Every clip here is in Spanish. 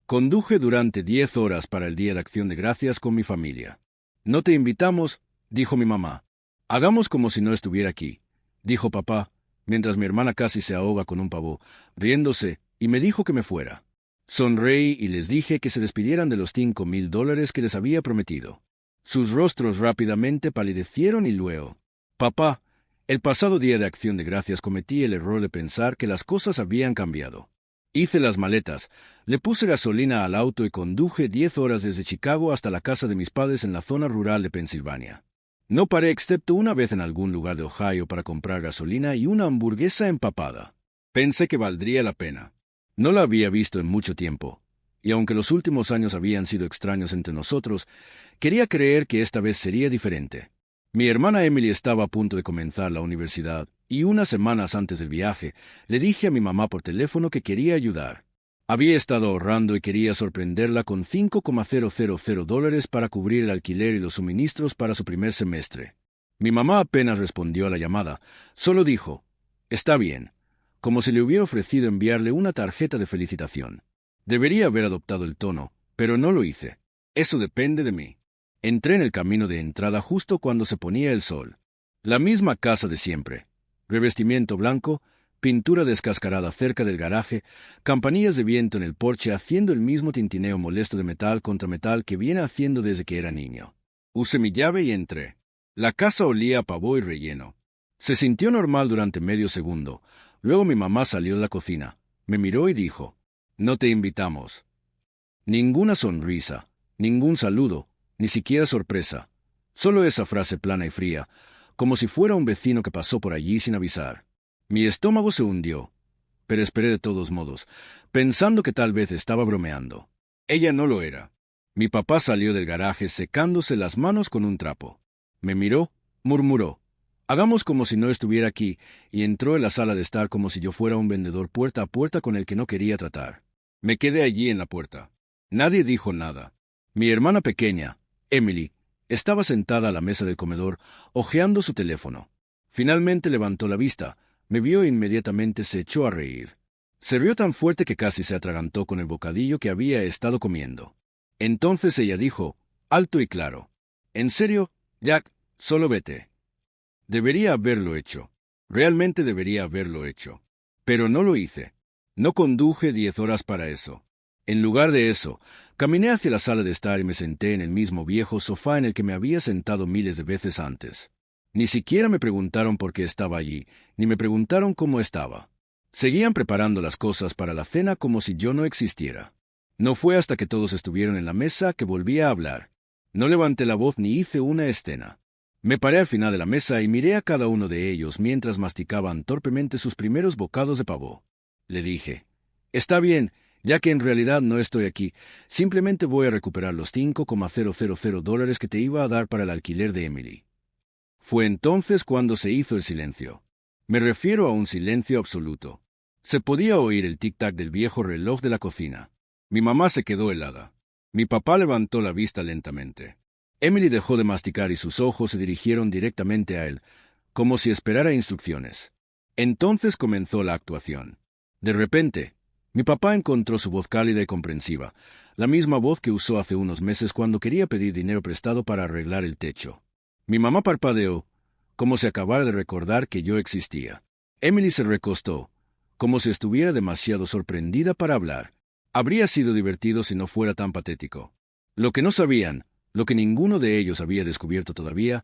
Conduje durante 10 horas para el Día de Acción de Gracias con mi familia. No te invitamos, dijo mi mamá. Hagamos como si no estuviera aquí, dijo papá, mientras mi hermana casi se ahoga con un pavo, riéndose, y me dijo que me fuera. Sonreí y les dije que se despidieran de los $5,000 que les había prometido. Sus rostros rápidamente palidecieron y luego. Papá, el pasado Día de Acción de Gracias cometí el error de pensar que las cosas habían cambiado. Hice las maletas, le puse gasolina al auto y conduje 10 horas desde Chicago hasta la casa de mis padres en la zona rural de Pensilvania. No paré excepto una vez en algún lugar de Ohio para comprar gasolina y una hamburguesa empapada. Pensé que valdría la pena. No la había visto en mucho tiempo, y aunque los últimos años habían sido extraños entre nosotros, quería creer que esta vez sería diferente. Mi hermana Emily estaba a punto de comenzar la universidad, y unas semanas antes del viaje, le dije a mi mamá por teléfono que quería ayudar. Había estado ahorrando y quería sorprenderla con $5,000 para cubrir el alquiler y los suministros para su primer semestre. Mi mamá apenas respondió a la llamada, solo dijo, «Está bien», como si le hubiera ofrecido enviarle una tarjeta de felicitación. Debería haber adoptado el tono, pero no lo hice. Eso depende de mí. Entré en el camino de entrada justo cuando se ponía el sol. La misma casa de siempre. Revestimiento blanco, pintura descascarada cerca del garaje, campanillas de viento en el porche haciendo el mismo tintineo molesto de metal contra metal que viene haciendo desde que era niño. Usé mi llave y entré. La casa olía a pavo y relleno. Se sintió normal durante medio segundo. Luego mi mamá salió de la cocina. Me miró y dijo, «No te invitamos». Ninguna sonrisa, ningún saludo, ni siquiera sorpresa. Solo esa frase plana y fría, como si fuera un vecino que pasó por allí sin avisar. Mi estómago se hundió, pero esperé de todos modos, pensando que tal vez estaba bromeando. Ella no lo era. Mi papá salió del garaje secándose las manos con un trapo. Me miró, murmuró, «Hagamos como si no estuviera aquí», y entró en la sala de estar como si yo fuera un vendedor puerta a puerta con el que no quería tratar. Me quedé allí en la puerta. Nadie dijo nada. Mi hermana pequeña, Emily, estaba sentada a la mesa del comedor, hojeando su teléfono. Finalmente levantó la vista, me vio e inmediatamente se echó a reír. Se rió tan fuerte que casi se atragantó con el bocadillo que había estado comiendo. Entonces ella dijo, alto y claro, «¿En serio, Jack? Solo vete». Debería haberlo hecho. Realmente debería haberlo hecho. Pero no lo hice. No conduje 10 horas para eso. En lugar de eso, caminé hacia la sala de estar y me senté en el mismo viejo sofá en el que me había sentado miles de veces antes. Ni siquiera me preguntaron por qué estaba allí, ni me preguntaron cómo estaba. Seguían preparando las cosas para la cena como si yo no existiera. No fue hasta que todos estuvieron en la mesa que volví a hablar. No levanté la voz ni hice una escena. Me paré al final de la mesa y miré a cada uno de ellos mientras masticaban torpemente sus primeros bocados de pavo. Le dije, «Está bien, ya que en realidad no estoy aquí, simplemente voy a recuperar los $5,000 que te iba a dar para el alquiler de Emily». Fue entonces cuando se hizo el silencio. Me refiero a un silencio absoluto. Se podía oír el tic-tac del viejo reloj de la cocina. Mi mamá se quedó helada. Mi papá levantó la vista lentamente. Emily dejó de masticar y sus ojos se dirigieron directamente a él, como si esperara instrucciones. Entonces comenzó la actuación. De repente, mi papá encontró su voz cálida y comprensiva, la misma voz que usó hace unos meses cuando quería pedir dinero prestado para arreglar el techo. Mi mamá parpadeó, como si acabara de recordar que yo existía. Emily se recostó, como si estuviera demasiado sorprendida para hablar. Habría sido divertido si no fuera tan patético. Lo que no sabían, lo que ninguno de ellos había descubierto todavía,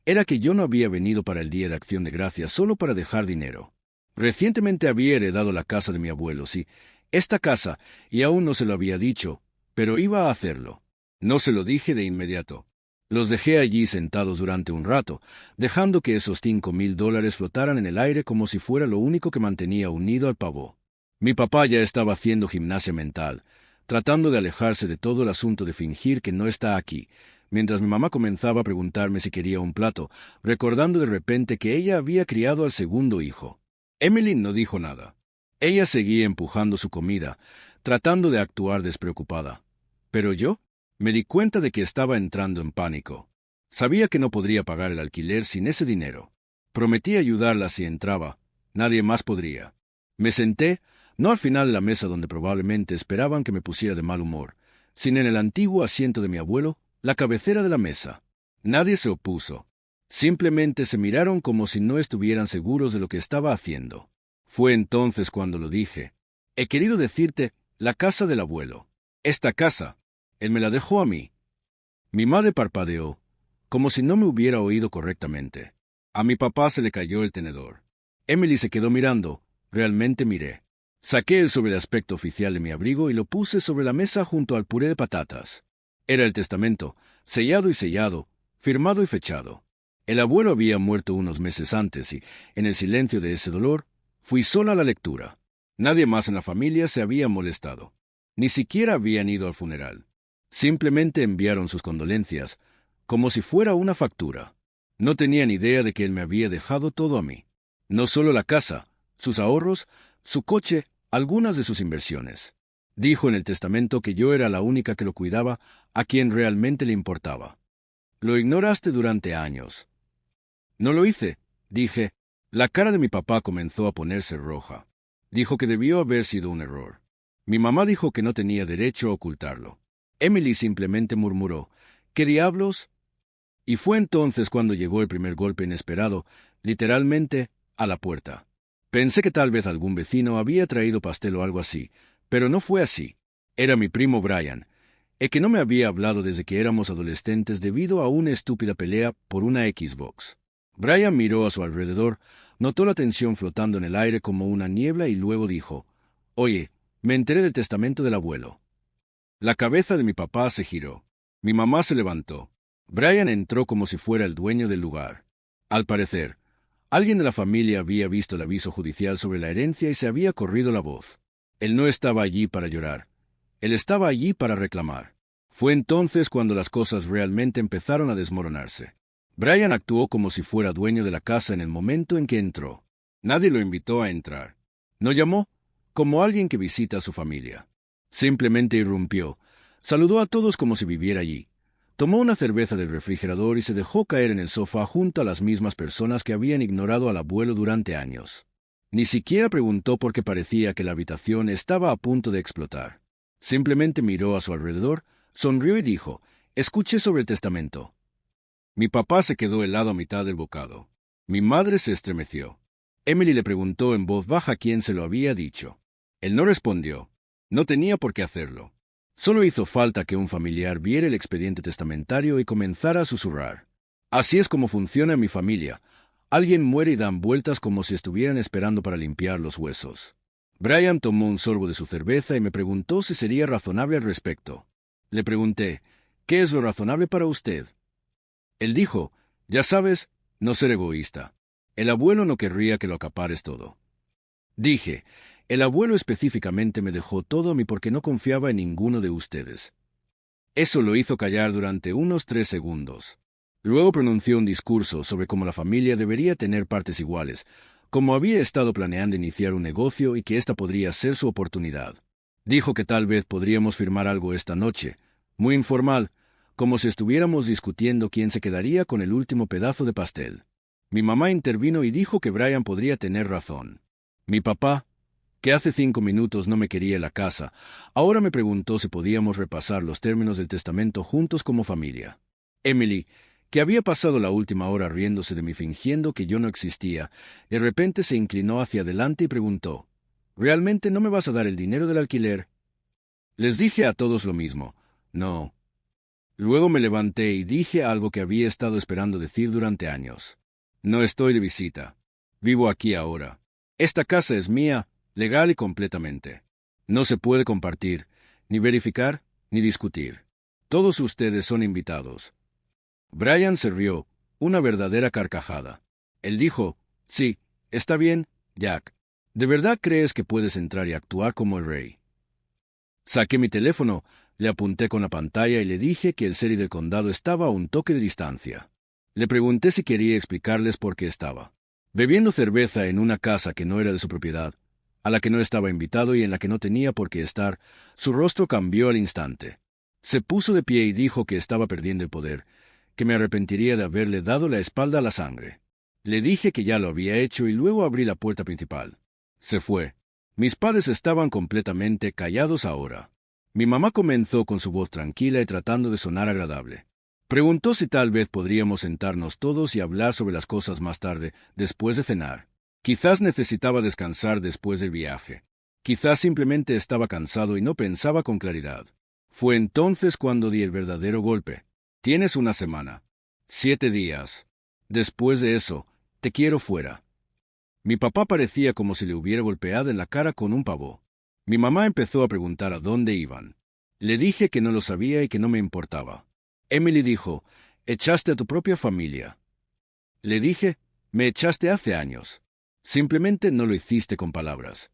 era que yo no había venido para el Día de Acción de Gracias solo para dejar dinero. Recientemente había heredado la casa de mi abuelo, sí, esta casa, y aún no se lo había dicho, pero iba a hacerlo. No se lo dije de inmediato. Los dejé allí sentados durante un rato, dejando que esos $5,000 flotaran en el aire como si fuera lo único que mantenía unido al pavo. Mi papá ya estaba haciendo gimnasia mental, tratando de alejarse de todo el asunto de fingir que no está aquí, mientras mi mamá comenzaba a preguntarme si quería un plato, recordando de repente que ella había criado al segundo hijo. Emily no dijo nada. Ella seguía empujando su comida, tratando de actuar despreocupada. Pero yo me di cuenta de que estaba entrando en pánico. Sabía que no podría pagar el alquiler sin ese dinero. Prometí ayudarla si entraba. Nadie más podría. Me senté, No al final de la mesa donde probablemente esperaban que me pusiera de mal humor, sino en el antiguo asiento de mi abuelo, la cabecera de la mesa. Nadie se opuso. Simplemente se miraron como si no estuvieran seguros de lo que estaba haciendo. Fue entonces cuando lo dije. He querido decirte, la casa del abuelo. Esta casa. Él me la dejó a mí. Mi madre parpadeó, como si no me hubiera oído correctamente. A mi papá se le cayó el tenedor. Emily se quedó mirando. Realmente miré. Saqué el sobre de aspecto oficial de mi abrigo y lo puse sobre la mesa junto al puré de patatas. Era el testamento, sellado y sellado, firmado y fechado. El abuelo había muerto unos meses antes y, en el silencio de ese dolor, fui sola a la lectura. Nadie más en la familia se había molestado. Ni siquiera habían ido al funeral. Simplemente enviaron sus condolencias, como si fuera una factura. No tenían idea de que él me había dejado todo a mí. No solo la casa, sus ahorros, su coche, algunas de sus inversiones. Dijo en el testamento que yo era la única que lo cuidaba, a quien realmente le importaba. Lo ignoraste durante años. No lo hice, dije. La cara de mi papá comenzó a ponerse roja. Dijo que debió haber sido un error. Mi mamá dijo que no tenía derecho a ocultarlo. Emily simplemente murmuró, ¿qué diablos? Y fue entonces cuando llegó el primer golpe inesperado, literalmente, a la puerta. Pensé que tal vez algún vecino había traído pastel o algo así, pero no fue así. Era mi primo Brian, el que no me había hablado desde que éramos adolescentes debido a una estúpida pelea por una Xbox. Brian miró a su alrededor, notó la tensión flotando en el aire como una niebla y luego dijo, «Oye, me enteré del testamento del abuelo». La cabeza de mi papá se giró. Mi mamá se levantó. Brian entró como si fuera el dueño del lugar. Al parecer, alguien de la familia había visto el aviso judicial sobre la herencia y se había corrido la voz. Él no estaba allí para llorar. Él estaba allí para reclamar. Fue entonces cuando las cosas realmente empezaron a desmoronarse. Brian actuó como si fuera dueño de la casa en el momento en que entró. Nadie lo invitó a entrar. No llamó como alguien que visita a su familia. Simplemente irrumpió. Saludó a todos como si viviera allí. Tomó una cerveza del refrigerador y se dejó caer en el sofá junto a las mismas personas que habían ignorado al abuelo durante años. Ni siquiera preguntó por qué parecía que la habitación estaba a punto de explotar. Simplemente miró a su alrededor, sonrió y dijo, «Escuché sobre el testamento». Mi papá se quedó helado a mitad del bocado. Mi madre se estremeció. Emily le preguntó en voz baja quién se lo había dicho. Él no respondió. No tenía por qué hacerlo. Solo hizo falta que un familiar viera el expediente testamentario y comenzara a susurrar. Así es como funciona en mi familia. Alguien muere y dan vueltas como si estuvieran esperando para limpiar los huesos. Brian tomó un sorbo de su cerveza y me preguntó si sería razonable al respecto. Le pregunté, ¿qué es lo razonable para usted? Él dijo, ya sabes, no ser egoísta. El abuelo no querría que lo acapares todo. Dije, el abuelo específicamente me dejó todo a mí porque no confiaba en ninguno de ustedes. Eso lo hizo callar durante unos 3 segundos. Luego pronunció un discurso sobre cómo la familia debería tener partes iguales, como había estado planeando iniciar un negocio y que esta podría ser su oportunidad. Dijo que tal vez podríamos firmar algo esta noche, muy informal, como si estuviéramos discutiendo quién se quedaría con el último pedazo de pastel. Mi mamá intervino y dijo que Brian podría tener razón. Mi papá, que hace 5 minutos no me quería en la casa, ahora me preguntó si podíamos repasar los términos del testamento juntos como familia. Emily, que había pasado la última hora riéndose de mí fingiendo que yo no existía, de repente se inclinó hacia adelante y preguntó, «¿Realmente no me vas a dar el dinero del alquiler?» Les dije a todos lo mismo, «No». Luego me levanté y dije algo que había estado esperando decir durante años. «No estoy de visita. Vivo aquí ahora. Esta casa es mía, legal y completamente. No se puede compartir, ni verificar, ni discutir. Todos ustedes son invitados». Brian se rió, una verdadera carcajada. Él dijo, «Sí, está bien, Jack. ¿De verdad crees que puedes entrar y actuar como el rey?» Saqué mi teléfono, le apunté con la pantalla y le dije que el sheriff del condado estaba a un toque de distancia. Le pregunté si quería explicarles por qué estaba bebiendo cerveza en una casa que no era de su propiedad, a la que no estaba invitado y en la que no tenía por qué estar. Su rostro cambió al instante. Se puso de pie y dijo que estaba perdiendo el poder, que me arrepentiría de haberle dado la espalda a la sangre. Le dije que ya lo había hecho y luego abrí la puerta principal. Se fue. Mis padres estaban completamente callados ahora. Mi mamá comenzó con su voz tranquila y tratando de sonar agradable. Preguntó si tal vez podríamos sentarnos todos y hablar sobre las cosas más tarde, después de cenar. Quizás necesitaba descansar después del viaje. Quizás simplemente estaba cansado y no pensaba con claridad. Fue entonces cuando di el verdadero golpe. Tienes una semana. 7 días. Después de eso, te quiero fuera. Mi papá parecía como si le hubiera golpeado en la cara con un pavo. Mi mamá empezó a preguntar a dónde iban. Le dije que no lo sabía y que no me importaba. Emily dijo, «Echaste a tu propia familia». Le dije, «Me echaste hace años. Simplemente no lo hiciste con palabras».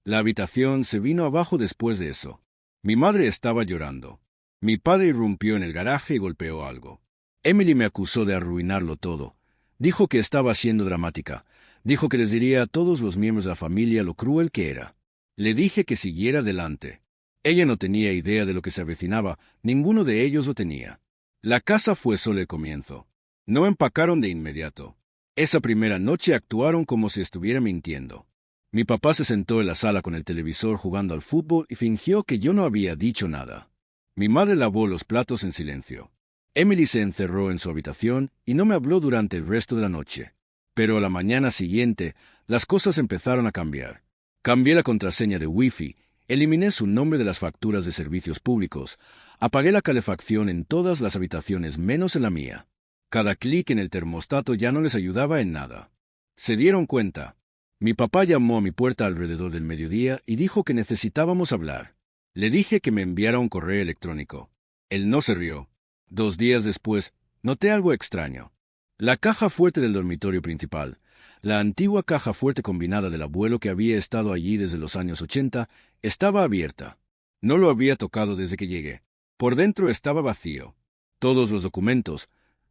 La habitación se vino abajo después de eso. Mi madre estaba llorando. Mi padre irrumpió en el garaje y golpeó algo. Emily me acusó de arruinarlo todo. Dijo que estaba siendo dramática. Dijo que les diría a todos los miembros de la familia lo cruel que era. Le dije que siguiera adelante. Ella no tenía idea de lo que se avecinaba, ninguno de ellos lo tenía. La casa fue solo el comienzo. No empacaron de inmediato. Esa primera noche actuaron como si estuviera mintiendo. Mi papá se sentó en la sala con el televisor jugando al fútbol y fingió que yo no había dicho nada. Mi madre lavó los platos en silencio. Emily se encerró en su habitación y no me habló durante el resto de la noche. Pero a la mañana siguiente, las cosas empezaron a cambiar. Cambié la contraseña de Wi-Fi, eliminé su nombre de las facturas de servicios públicos, apagué la calefacción en todas las habitaciones menos en la mía. Cada clic en el termostato ya no les ayudaba en nada. Se dieron cuenta. Mi papá llamó a mi puerta alrededor del mediodía y dijo que necesitábamos hablar. Le dije que me enviara un correo electrónico. Él no se rió. 2 días después, noté algo extraño. La caja fuerte del dormitorio principal, la antigua caja fuerte combinada del abuelo que había estado allí desde los años 80, estaba abierta. No lo había tocado desde que llegué. Por dentro estaba vacío. Todos los documentos,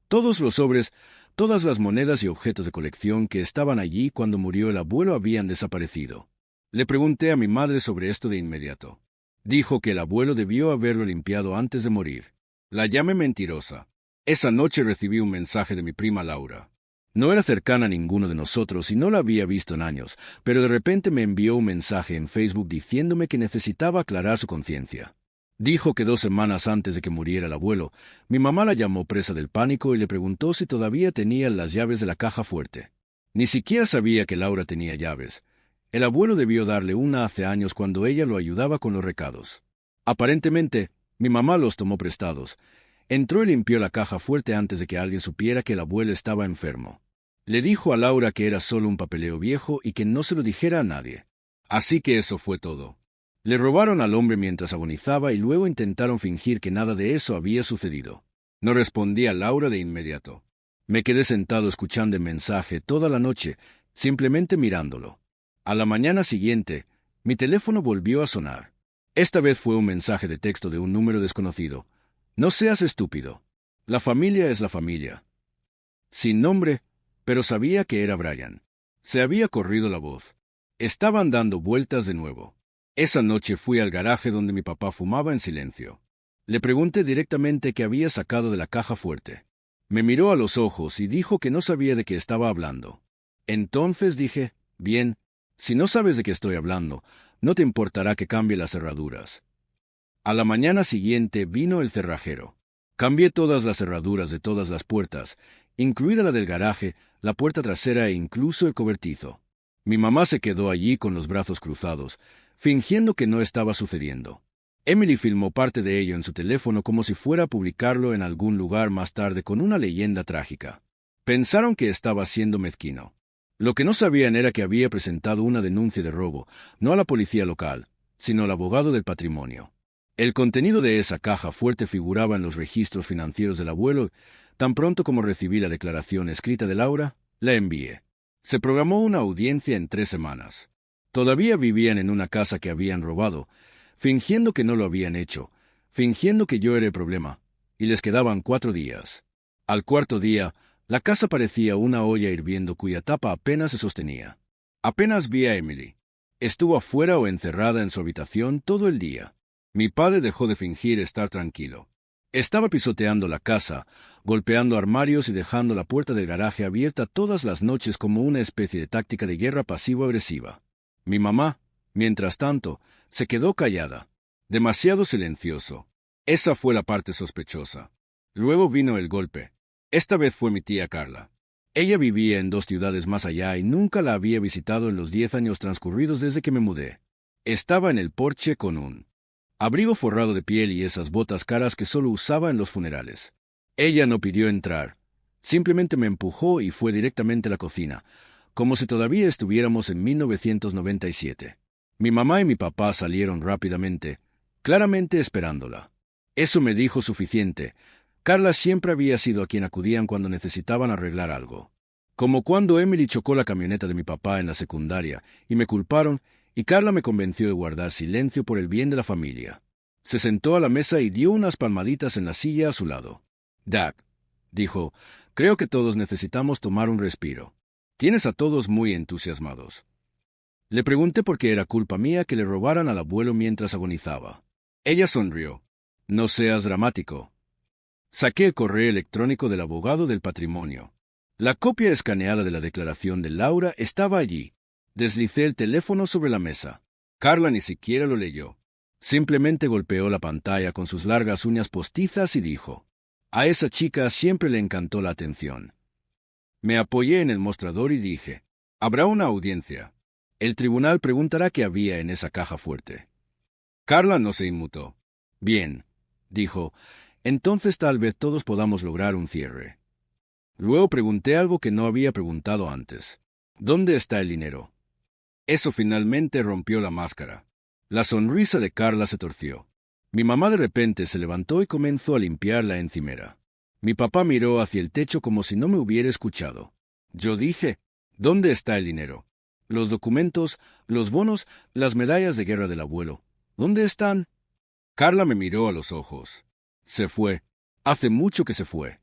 todos los sobres, todas las monedas y objetos de colección que estaban allí cuando murió el abuelo habían desaparecido. Le pregunté a mi madre sobre esto de inmediato. Dijo que el abuelo debió haberlo limpiado antes de morir. La llamé mentirosa. Esa noche recibí un mensaje de mi prima Laura. No era cercana a ninguno de nosotros y no la había visto en años, pero de repente me envió un mensaje en Facebook diciéndome que necesitaba aclarar su conciencia. Dijo que 2 semanas antes de que muriera el abuelo, mi mamá la llamó presa del pánico y le preguntó si todavía tenía las llaves de la caja fuerte. Ni siquiera sabía que Laura tenía llaves. El abuelo debió darle una hace años cuando ella lo ayudaba con los recados. Aparentemente, mi mamá los tomó prestados. Entró y limpió la caja fuerte antes de que alguien supiera que el abuelo estaba enfermo. Le dijo a Laura que era solo un papeleo viejo y que no se lo dijera a nadie. Así que eso fue todo. Le robaron al hombre mientras agonizaba y luego intentaron fingir que nada de eso había sucedido. No respondí a Laura de inmediato. Me quedé sentado escuchando el mensaje toda la noche, simplemente mirándolo. A la mañana siguiente, mi teléfono volvió a sonar. Esta vez fue un mensaje de texto de un número desconocido. No seas estúpido. La familia es la familia. Sin nombre, pero sabía que era Brian. Se había corrido la voz. Estaban dando vueltas de nuevo. Esa noche fui al garaje donde mi papá fumaba en silencio. Le pregunté directamente qué había sacado de la caja fuerte. Me miró a los ojos y dijo que no sabía de qué estaba hablando. Entonces dije, bien, si no sabes de qué estoy hablando, no te importará que cambie las cerraduras. A la mañana siguiente vino el cerrajero. Cambié todas las cerraduras de todas las puertas, incluida la del garaje, la puerta trasera e incluso el cobertizo. Mi mamá se quedó allí con los brazos cruzados, fingiendo que no estaba sucediendo. Emily filmó parte de ello en su teléfono como si fuera a publicarlo en algún lugar más tarde con una leyenda trágica. Pensaron que estaba siendo mezquino. Lo que no sabían era que había presentado una denuncia de robo, no a la policía local, sino al abogado del patrimonio. El contenido de esa caja fuerte figuraba en los registros financieros del abuelo. Tan pronto como recibí la declaración escrita de Laura, la envié. Se programó una audiencia en 3 semanas. Todavía vivían en una casa que habían robado, fingiendo que no lo habían hecho, fingiendo que yo era el problema, y les quedaban 4 días. Al 4.º día, la casa parecía una olla hirviendo cuya tapa apenas se sostenía. Apenas vi a Emily. Estuvo afuera o encerrada en su habitación todo el día. Mi padre dejó de fingir estar tranquilo. Estaba pisoteando la casa, golpeando armarios y dejando la puerta del garaje abierta todas las noches como una especie de táctica de guerra pasivo-agresiva. Mi mamá, Mientras tanto, se quedó callada. Demasiado silencioso. Esa fue la parte sospechosa. Luego vino el golpe. Esta vez fue mi tía Carla. Ella vivía en 2 ciudades más allá y nunca la había visitado en los 10 años transcurridos desde que me mudé. Estaba en el porche con un abrigo forrado de piel y esas botas caras que solo usaba en los funerales. Ella no pidió entrar. Simplemente me empujó y fue directamente a la cocina, como si todavía estuviéramos en 1997. Mi mamá y mi papá salieron rápidamente, claramente esperándola. Eso me dijo suficiente. Carla siempre había sido a quien acudían cuando necesitaban arreglar algo. Como cuando Emily chocó la camioneta de mi papá en la secundaria y me culparon, y Carla me convenció de guardar silencio por el bien de la familia. Se sentó a la mesa y dio unas palmaditas en la silla a su lado. «Doug», dijo, «creo que todos necesitamos tomar un respiro. Tienes a todos muy entusiasmados». Le pregunté por qué era culpa mía que le robaran al abuelo mientras agonizaba. Ella sonrió. «No seas dramático». Saqué el correo electrónico del abogado del patrimonio. La copia escaneada de la declaración de Laura estaba allí. Deslicé el teléfono sobre la mesa. Carla ni siquiera lo leyó. Simplemente golpeó la pantalla con sus largas uñas postizas y dijo: «A esa chica siempre le encantó la atención». Me apoyé en el mostrador y dije: «Habrá una audiencia. El tribunal preguntará qué había en esa caja fuerte». Carla no se inmutó. «Bien», dijo, «entonces tal vez todos podamos lograr un cierre». Luego pregunté algo que no había preguntado antes. «¿Dónde está el dinero?» Eso finalmente rompió la máscara. La sonrisa de Carla se torció. Mi mamá de repente se levantó y comenzó a limpiar la encimera. Mi papá miró hacia el techo como si no me hubiera escuchado. Yo dije: «¿Dónde está el dinero? Los documentos, los bonos, las medallas de guerra del abuelo. ¿Dónde están?» Carla me miró a los ojos. Se fue. Hace mucho que se fue.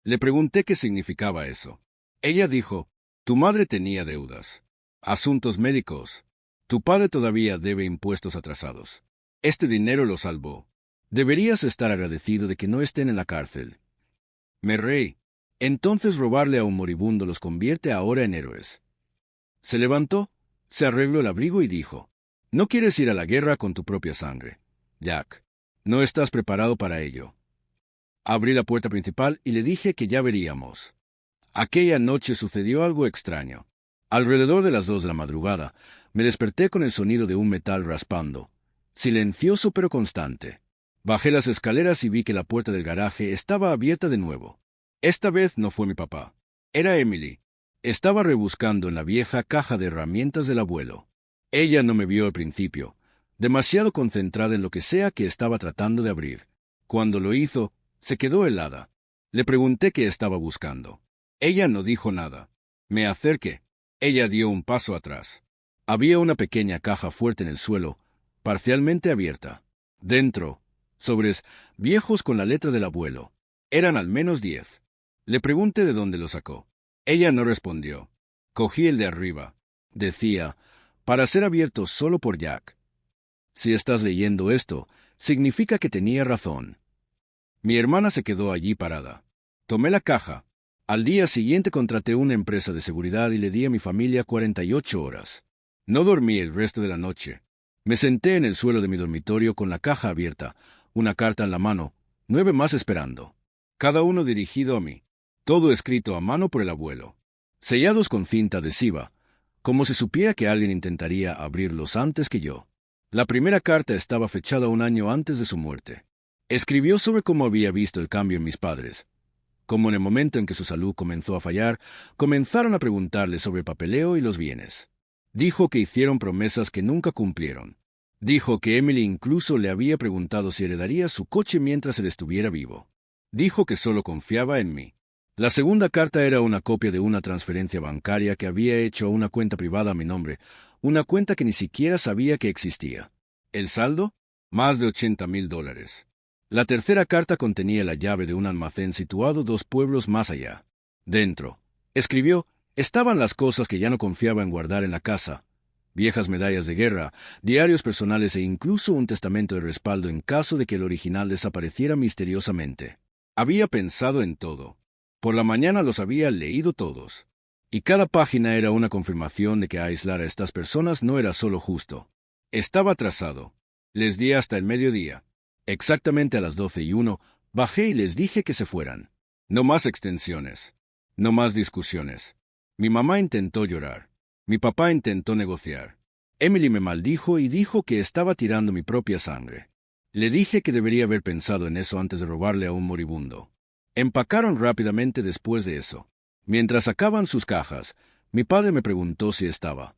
Le pregunté qué significaba eso. Ella dijo: «Tu madre tenía deudas. Asuntos médicos. Tu padre todavía debe impuestos atrasados. Este dinero lo salvó. Deberías estar agradecido de que no estén en la cárcel». Me reí. Entonces robarle a un moribundo los convierte ahora en héroes. Se levantó, se arregló el abrigo y dijo: «No quieres ir a la guerra con tu propia sangre, Jack. No estás preparado para ello». Abrí la puerta principal y le dije que ya veríamos. Aquella noche sucedió algo extraño. Alrededor de las 2 de la madrugada, me desperté con el sonido de un metal raspando, silencioso pero constante. Bajé las escaleras y vi que la puerta del garaje estaba abierta de nuevo. Esta vez no fue mi papá. Era Emily. Estaba rebuscando en la vieja caja de herramientas del abuelo. Ella no me vio al principio, demasiado concentrada en lo que sea que estaba tratando de abrir. Cuando lo hizo, se quedó helada. Le pregunté qué estaba buscando. Ella no dijo nada. Me acerqué. Ella dio un paso atrás. Había una pequeña caja fuerte en el suelo, parcialmente abierta. Dentro, sobres viejos con la letra del abuelo. Eran al menos 10. Le pregunté de dónde lo sacó. Ella no respondió. Cogí el de arriba. Decía: «Para ser abierto solo por Jack». Si estás leyendo esto, significa que tenía razón. Mi hermana se quedó allí parada. Tomé la caja. Al día siguiente contraté una empresa de seguridad y le di a mi familia 48 horas. No dormí el resto de la noche. Me senté en el suelo de mi dormitorio con la caja abierta, una carta en la mano, 9 más esperando. Cada uno dirigido a mí. Todo escrito a mano por el abuelo. Sellados con cinta adhesiva, como si supiera que alguien intentaría abrirlos antes que yo. La primera carta estaba fechada 1 año antes de su muerte. Escribió sobre cómo había visto el cambio en mis padres. Como en el momento en que su salud comenzó a fallar, comenzaron a preguntarle sobre el papeleo y los bienes. Dijo que hicieron promesas que nunca cumplieron. Dijo que Emily incluso le había preguntado si heredaría su coche mientras él estuviera vivo. Dijo que solo confiaba en mí. La segunda carta era una copia de una transferencia bancaria que había hecho a una cuenta privada a mi nombre, una cuenta que ni siquiera sabía que existía. ¿El saldo? Más de $80,000. La tercera carta contenía la llave de un almacén situado 2 pueblos más allá. Dentro, escribió, estaban las cosas que ya no confiaba en guardar en la casa: viejas medallas de guerra, diarios personales e incluso un testamento de respaldo en caso de que el original desapareciera misteriosamente. Había pensado en todo. Por la mañana los había leído todos. Y cada página era una confirmación de que aislar a estas personas no era solo justo. Estaba atrasado. Les di hasta el mediodía. Exactamente a las 12:01, bajé y les dije que se fueran. No más extensiones. No más discusiones. Mi mamá intentó llorar. Mi papá intentó negociar. Emily me maldijo y dijo que estaba tirando mi propia sangre. Le dije que debería haber pensado en eso antes de robarle a un moribundo. Empacaron rápidamente después de eso. Mientras sacaban sus cajas, mi padre me preguntó si estaba